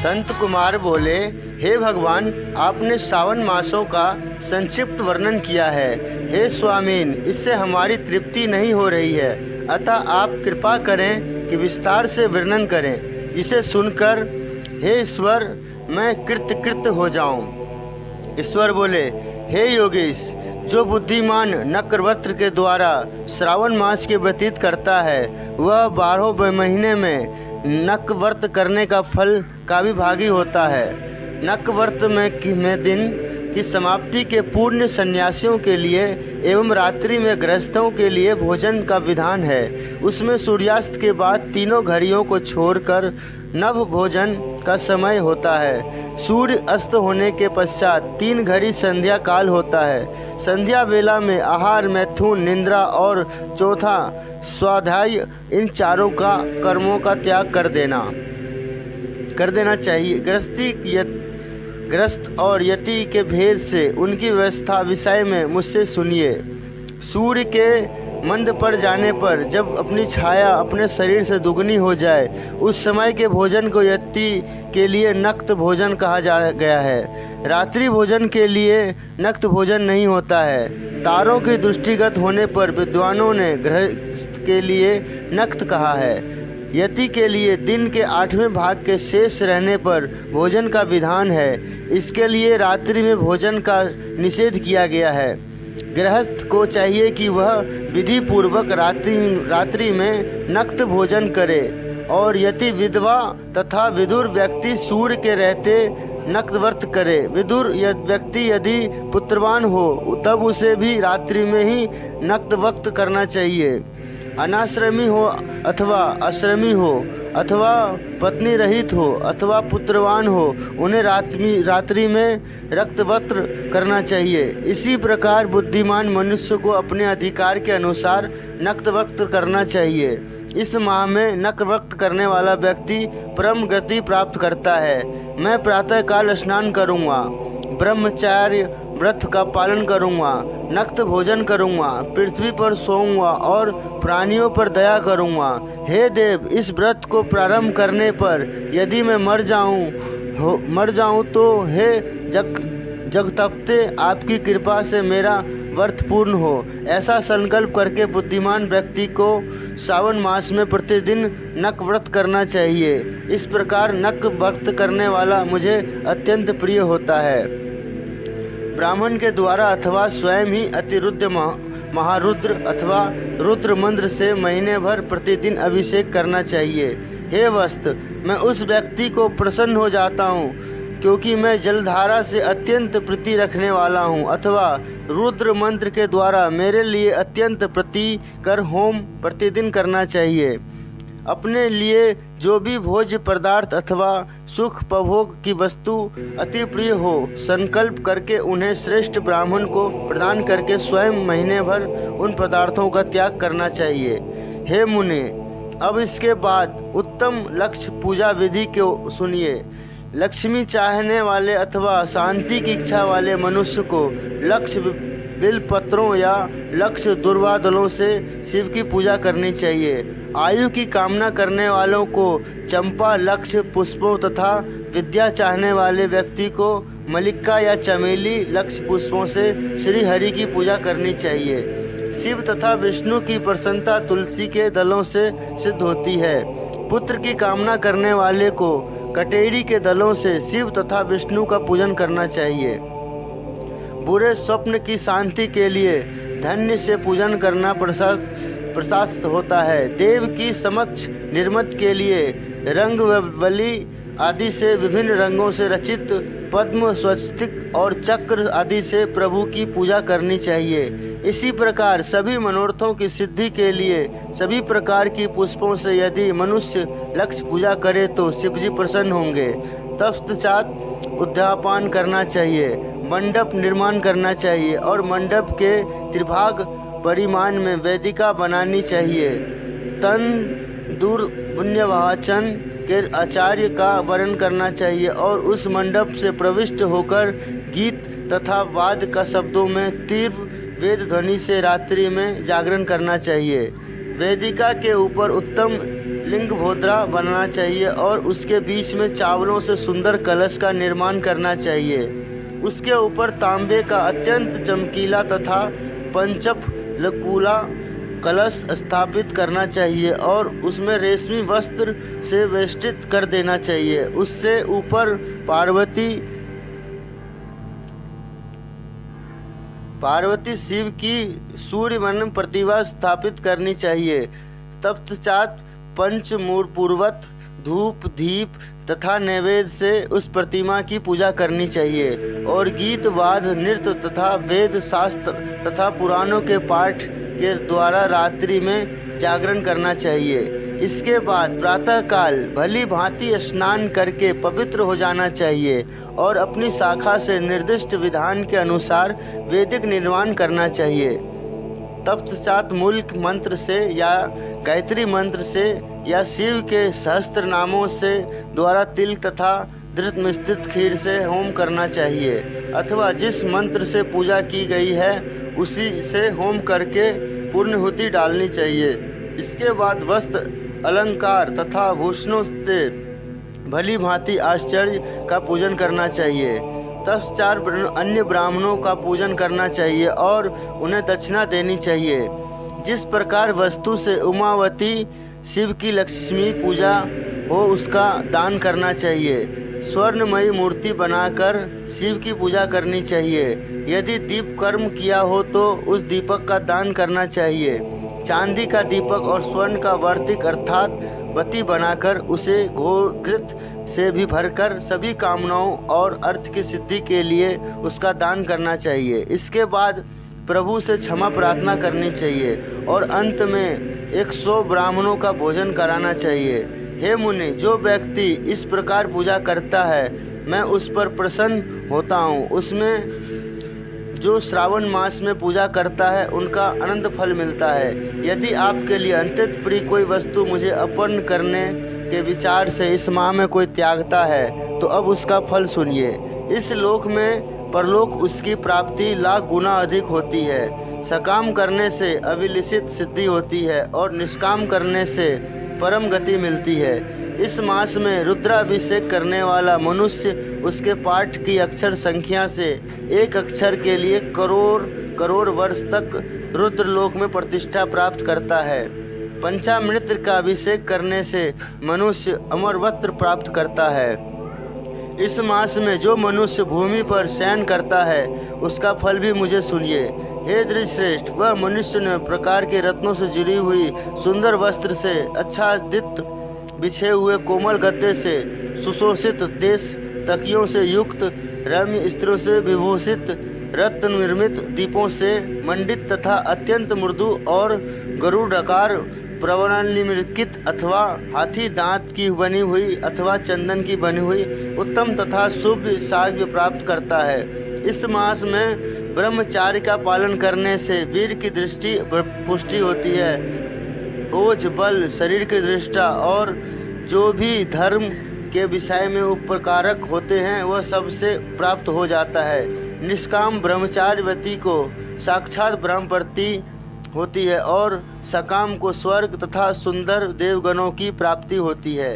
संत कुमार बोले, हे भगवान, आपने सावन मासों का संक्षिप्त वर्णन किया है। हे स्वामीन, इससे हमारी तृप्ति नहीं हो रही है, अतः आप कृपा करें कि विस्तार से वर्णन करें, जिसे सुनकर हे ईश्वर मैं कृतकृत हो जाऊं। ईश्वर बोले, हे योगीश, जो बुद्धिमान नक्रवत्र के द्वारा श्रावण मास के व्यतीत करता है, वह 12 महीने में नकव्रत करने का फल का भी भागी होता है। नकव्रत में दिन की समाप्ति के पूर्ण सन्यासियों के लिए एवं रात्रि में गृहस्थों के लिए भोजन का विधान है। उसमें सूर्यास्त के बाद तीनों घड़ियों को छोड़कर नव भोजन का समय होता है। सूर्य अस्त होने के पश्चात 3 घड़ी संध्या काल होता है। संध्या वेला में आहार, मैथुन, निद्रा और चौथा स्वाध्याय, इन चारों का कर्मों का त्याग कर देना चाहिए। ग्रस्त और यति के भेद से उनकी व्यवस्था विषय में मुझसे सुनिए। सूर्य के मंद पड़ जाने पर जब अपनी छाया अपने शरीर से दुगनी हो जाए, उस समय के भोजन को यति के लिए नक्त भोजन कहा गया है। रात्रि भोजन के लिए नक्त भोजन नहीं होता है। तारों की दृष्टिगत होने पर विद्वानों ने गृहस्थ के लिए नक्त कहा है। यति के लिए दिन के 8वें भाग के शेष रहने पर भोजन का विधान है। इसके लिए रात्रि में भोजन का निषेध किया गया है। गृहस्थ को चाहिए कि वह विधि पूर्वक रात्रि में नक्त भोजन करे, और यति विधवा तथा विदुर व्यक्ति सूर्य के रहते नक्तव्रत करे। विदुर व्यक्ति यदि पुत्रवान हो तब उसे भी रात्रि में ही नक्तव्रत करना चाहिए। अनाश्रमी हो अथवा आश्रमी हो अथवा पत्नी रहित हो अथवा पुत्रवान हो, उन्हें रात्रि में रक्तवत्र करना चाहिए। इसी प्रकार बुद्धिमान मनुष्य को अपने अधिकार के अनुसार नक्तवक्त करना चाहिए। इस माह में नक्तवक्त करने वाला व्यक्ति परम गति प्राप्त करता है। मैं प्रातःकाल स्नान करूँगा, ब्रह्मचार्य व्रत का पालन करूँगा, नक्त भोजन करूँगा, पृथ्वी पर सोऊंगा और प्राणियों पर दया करूँगा। हे देव, इस व्रत को प्रारंभ करने पर यदि मैं मर जाऊँ तो हे जगतपते, आपकी कृपा से मेरा व्रत पूर्ण हो। ऐसा संकल्प करके बुद्धिमान व्यक्ति को सावन मास में प्रतिदिन नक व्रत करना चाहिए। इस प्रकार नक व्रत करने वाला मुझे अत्यंत प्रिय होता है। ब्राह्मण के द्वारा अथवा स्वयं ही अतिरुद्ध महारुद्र अथवा रुद्र मंत्र से महीने भर प्रतिदिन अभिषेक करना चाहिए। हे वस्त, मैं उस व्यक्ति को प्रसन्न हो जाता हूँ क्योंकि मैं जलधारा से अत्यंत प्रीति रखने वाला हूँ, अथवा रुद्र मंत्र के द्वारा मेरे लिए अत्यंत प्रीतिकर होम प्रतिदिन करना चाहिए। अपने लिए जो भी भोज्य पदार्थ अथवा सुख उपभोग की वस्तु अति प्रिय हो, संकल्प करके उन्हें श्रेष्ठ ब्राह्मण को प्रदान करके स्वयं महीने भर उन पदार्थों का त्याग करना चाहिए। हे मुने, अब इसके बाद उत्तम लक्ष्य पूजा विधि को सुनिए। लक्ष्मी चाहने वाले अथवा शांति की इच्छा वाले मनुष्य को लक्ष्य बिलपत्रों या लक्ष्य दुर्वादलों से शिव की पूजा करनी चाहिए। आयु की कामना करने वालों को चंपा लक्ष्य पुष्पों तथा विद्या चाहने वाले व्यक्ति को मल्लिका या चमेली लक्ष्य पुष्पों से श्री हरि की पूजा करनी चाहिए। शिव तथा विष्णु की प्रसन्नता तुलसी के दलों से सिद्ध होती है। पुत्र की कामना करने वाले को कटेरी के दलों से शिव तथा विष्णु का पूजन करना चाहिए। बुरे स्वप्न की शांति के लिए धन्य से पूजन करना प्रशस्त होता है। देव की समक्ष निर्मत के लिए रंगवली आदि से विभिन्न रंगों से रचित पद्म, स्वस्तिक और चक्र आदि से प्रभु की पूजा करनी चाहिए। इसी प्रकार सभी मनोरथों की सिद्धि के लिए सभी प्रकार की पुष्पों से यदि मनुष्य लक्ष्य पूजा करे तो शिवजी प्रसन्न होंगे। तत्पश्चात उद्यापन करना चाहिए, मंडप निर्माण करना चाहिए और मंडप के त्रिभाग परिमाण में वेदिका बनानी चाहिए। तन दूर पुण्यवाचन के आचार्य का वर्ण करना चाहिए और उस मंडप से प्रविष्ट होकर गीत तथा वाद्य का शब्दों में तीव्र वेद ध्वनि से रात्रि में जागरण करना चाहिए। वेदिका के ऊपर उत्तम लिंग भोद्रा बनाना चाहिए और उसके बीच में चावलों से सुंदर कलश का निर्माण करना चाहिए। उसके ऊपर तांबे का अत्यंत चमकीला तथा पंचप लकूला कलश स्थापित करना चाहिए और उसमें रेशमी वस्त्र से वेष्टित कर देना चाहिए। उससे ऊपर पार्वती शिव की सूर्यमंडल प्रतिमा स्थापित करनी चाहिए। तत्पश्चात पंचमूर्पूर्वक धूप दीप तथा नैवेद्य से उस प्रतिमा की पूजा करनी चाहिए और गीत वाद नृत्य तथा वेद शास्त्र तथा पुराणों के पाठ के द्वारा रात्रि में जागरण करना चाहिए। इसके बाद प्रातःकाल भली भांति स्नान करके पवित्र हो जाना चाहिए और अपनी शाखा से निर्दिष्ट विधान के अनुसार वैदिक निर्माण करना चाहिए। तत्पश्चात मूल मंत्र से या गायत्री मंत्र से या शिव के सहस्त्र नामों से द्वारा तिल तथा धृत मिश्रित खीर से होम करना चाहिए अथवा जिस मंत्र से पूजा की गई है उसी से होम करके पूर्णाहुति डालनी चाहिए। इसके बाद वस्त्र अलंकार तथा भूषणों से भली भांति आश्चर्य का पूजन करना चाहिए। तत्पश्चात अन्य ब्राह्मणों का पूजन करना चाहिए और उन्हें दक्षिणा देनी चाहिए। जिस प्रकार वस्तु से उमावती शिव की लक्ष्मी पूजा हो उसका दान करना चाहिए। स्वर्णमयी मूर्ति बनाकर शिव की पूजा करनी चाहिए। यदि दीप कर्म किया हो तो उस दीपक का दान करना चाहिए। चांदी का दीपक और स्वर्ण का वर्तिक अर्थात बत्ती बनाकर उसे घृत से भी भरकर सभी कामनाओं और अर्थ की सिद्धि के लिए उसका दान करना चाहिए। इसके बाद प्रभु से क्षमा प्रार्थना करनी चाहिए और अंत में 100 ब्राह्मणों का भोजन कराना चाहिए। हे मुनि, जो व्यक्ति इस प्रकार पूजा करता है मैं उस पर प्रसन्न होता हूँ। उसमें जो श्रावण मास में पूजा करता है उनका अनंत फल मिलता है। यदि आपके लिए अत्यंत प्रिय कोई वस्तु मुझे अर्पण करने के विचार से इस माह में कोई त्यागता है तो अब उसका फल सुनिए। इस लोक में परलोक उसकी प्राप्ति लाख गुना अधिक होती है। सकाम करने से अभिलषित सिद्धि होती है और निष्काम करने से परम गति मिलती है। इस मास में रुद्राभिषेक करने वाला मनुष्य उसके पाठ की अक्षर संख्या से एक अक्षर के लिए करोड़ करोड़ वर्ष तक रुद्रलोक में प्रतिष्ठा प्राप्त करता है। पंचामृत का अभिषेक करने से मनुष्य अमरवत्र प्राप्त करता है। इस मास में जो मनुष्य भूमि पर शयन करता है उसका फल भी मुझे सुनिए। हे धृतश्रेष्ठ, वह मनुष्य ने प्रकार के रत्नों से जुड़ी हुई सुंदर वस्त्र से आच्छादित बिछे हुए कोमल गद्दे से सुशोषित देश तकियों से युक्त रम्य स्त्रियों से विभूषित रत्न निर्मित दीपों से मंडित तथा अत्यंत मृदु और गरुडाकार प्रवर्णलिखित अथवा हाथी दांत की बनी हुई अथवा चंदन की बनी हुई उत्तम तथा शुभ साग्य प्राप्त करता है। इस मास में ब्रह्मचार्य का पालन करने से वीर की दृष्टि पुष्टि होती है। ओज बल शरीर की दृष्टा और जो भी धर्म के विषय में उपकारक होते हैं वह सबसे प्राप्त हो जाता है। निष्काम ब्रह्मचार्यवती को साक्षात ब्रह्म प्राप्ति होती है और सकाम को स्वर्ग तथा सुंदर देवगणों की प्राप्ति होती है।